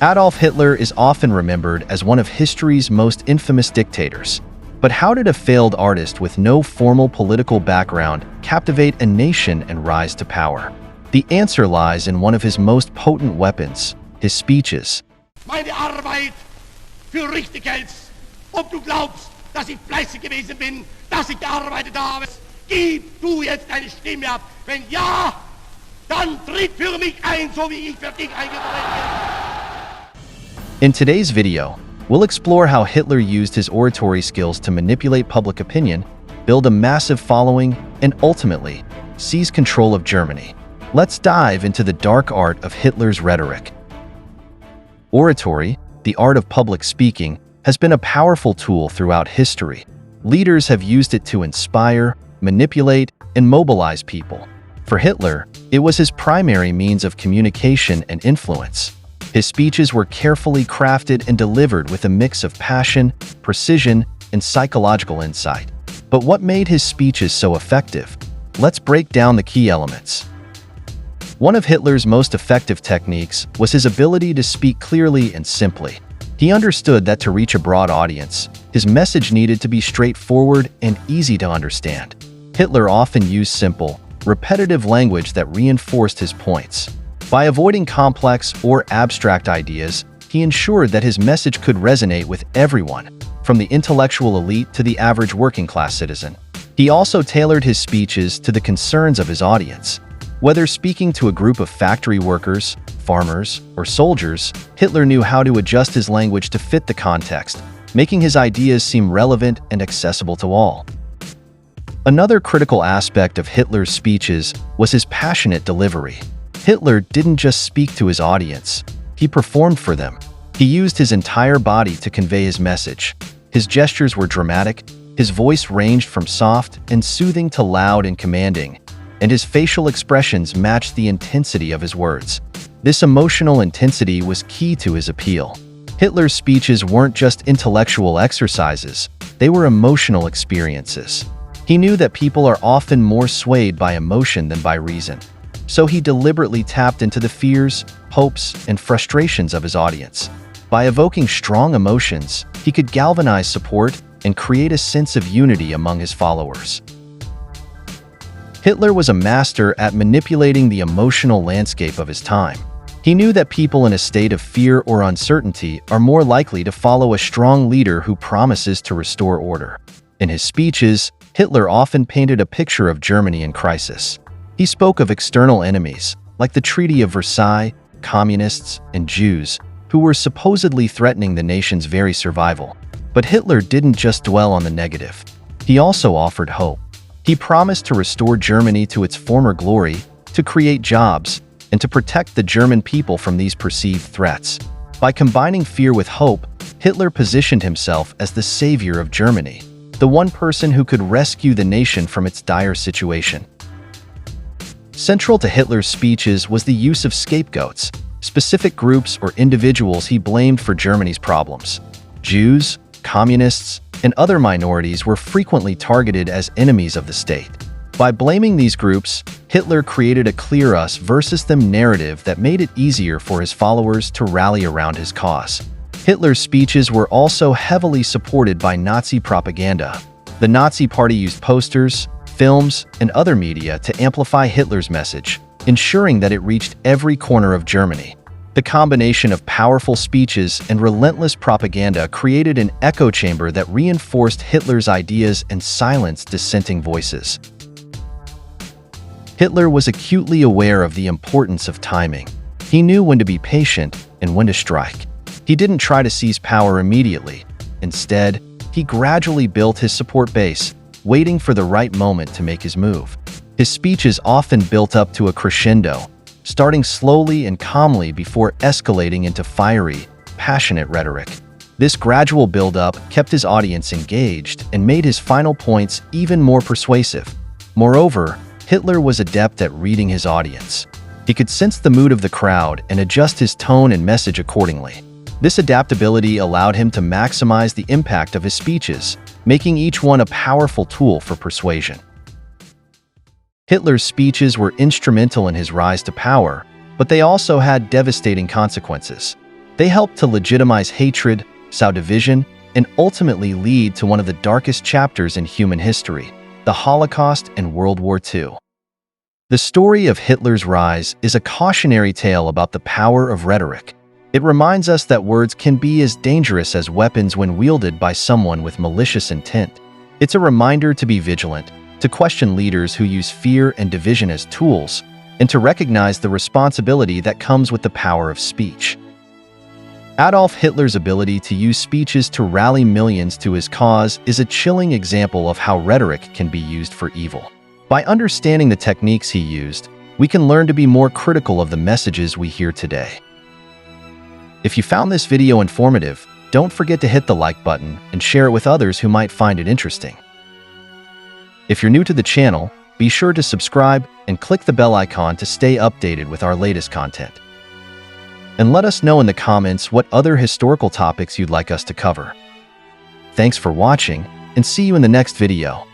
Adolf Hitler is often remembered as one of history's most infamous dictators. But how did a failed artist with no formal political background captivate a nation and rise to power? The answer lies in one of his most potent weapons, his speeches. Meine Arbeit für richtig hältst, ob du glaubst, dass ich fleißig gewesen bin, dass ich gearbeitet habe. Gib du jetzt deine Stimme ab. Wenn ja, dann tritt für mich ein, so wie ich für dich eingetreten bin. In today's video, we'll explore how Hitler used his oratory skills to manipulate public opinion, build a massive following, and ultimately, seize control of Germany. Let's dive into the dark art of Hitler's rhetoric. Oratory, the art of public speaking, has been a powerful tool throughout history. Leaders have used it to inspire, manipulate, and mobilize people. For Hitler, it was his primary means of communication and influence. His speeches were carefully crafted and delivered with a mix of passion, precision, and psychological insight. But what made his speeches so effective? Let's break down the key elements. One of Hitler's most effective techniques was his ability to speak clearly and simply. He understood that to reach a broad audience, his message needed to be straightforward and easy to understand. Hitler often used simple, repetitive language that reinforced his points. By avoiding complex or abstract ideas, he ensured that his message could resonate with everyone, from the intellectual elite to the average working-class citizen. He also tailored his speeches to the concerns of his audience. Whether speaking to a group of factory workers, farmers, or soldiers, Hitler knew how to adjust his language to fit the context, making his ideas seem relevant and accessible to all. Another critical aspect of Hitler's speeches was his passionate delivery. Hitler didn't just speak to his audience, he performed for them. He used his entire body to convey his message. His gestures were dramatic, his voice ranged from soft and soothing to loud and commanding, and his facial expressions matched the intensity of his words. This emotional intensity was key to his appeal. Hitler's speeches weren't just intellectual exercises, they were emotional experiences. He knew that people are often more swayed by emotion than by reason. So he deliberately tapped into the fears, hopes, and frustrations of his audience. By evoking strong emotions, he could galvanize support and create a sense of unity among his followers. Hitler was a master at manipulating the emotional landscape of his time. He knew that people in a state of fear or uncertainty are more likely to follow a strong leader who promises to restore order. In his speeches, Hitler often painted a picture of Germany in crisis. He spoke of external enemies, like the Treaty of Versailles, communists, and Jews, who were supposedly threatening the nation's very survival. But Hitler didn't just dwell on the negative. He also offered hope. He promised to restore Germany to its former glory, to create jobs, and to protect the German people from these perceived threats. By combining fear with hope, Hitler positioned himself as the savior of Germany, the one person who could rescue the nation from its dire situation. Central to Hitler's speeches was the use of scapegoats, specific groups or individuals he blamed for Germany's problems. Jews, communists, and other minorities were frequently targeted as enemies of the state. By blaming these groups, Hitler created a clear us versus them narrative that made it easier for his followers to rally around his cause. Hitler's speeches were also heavily supported by Nazi propaganda. The Nazi Party used posters, films, and other media to amplify Hitler's message, ensuring that it reached every corner of Germany. The combination of powerful speeches and relentless propaganda created an echo chamber that reinforced Hitler's ideas and silenced dissenting voices. Hitler was acutely aware of the importance of timing. He knew when to be patient and when to strike. He didn't try to seize power immediately. Instead, he gradually built his support base, waiting for the right moment to make his move. His speeches often built up to a crescendo, starting slowly and calmly before escalating into fiery, passionate rhetoric. This gradual build-up kept his audience engaged and made his final points even more persuasive. Moreover, Hitler was adept at reading his audience. He could sense the mood of the crowd and adjust his tone and message accordingly. This adaptability allowed him to maximize the impact of his speeches, making each one a powerful tool for persuasion. Hitler's speeches were instrumental in his rise to power, but they also had devastating consequences. They helped to legitimize hatred, sow division, and ultimately lead to one of the darkest chapters in human history, the Holocaust and World War II. The story of Hitler's rise is a cautionary tale about the power of rhetoric. It reminds us that words can be as dangerous as weapons when wielded by someone with malicious intent. It's a reminder to be vigilant, to question leaders who use fear and division as tools, and to recognize the responsibility that comes with the power of speech. Adolf Hitler's ability to use speeches to rally millions to his cause is a chilling example of how rhetoric can be used for evil. By understanding the techniques he used, we can learn to be more critical of the messages we hear today. If you found this video informative, don't forget to hit the like button and share it with others who might find it interesting. If you're new to the channel, be sure to subscribe and click the bell icon to stay updated with our latest content. And let us know in the comments what other historical topics you'd like us to cover. Thanks for watching, and see you in the next video.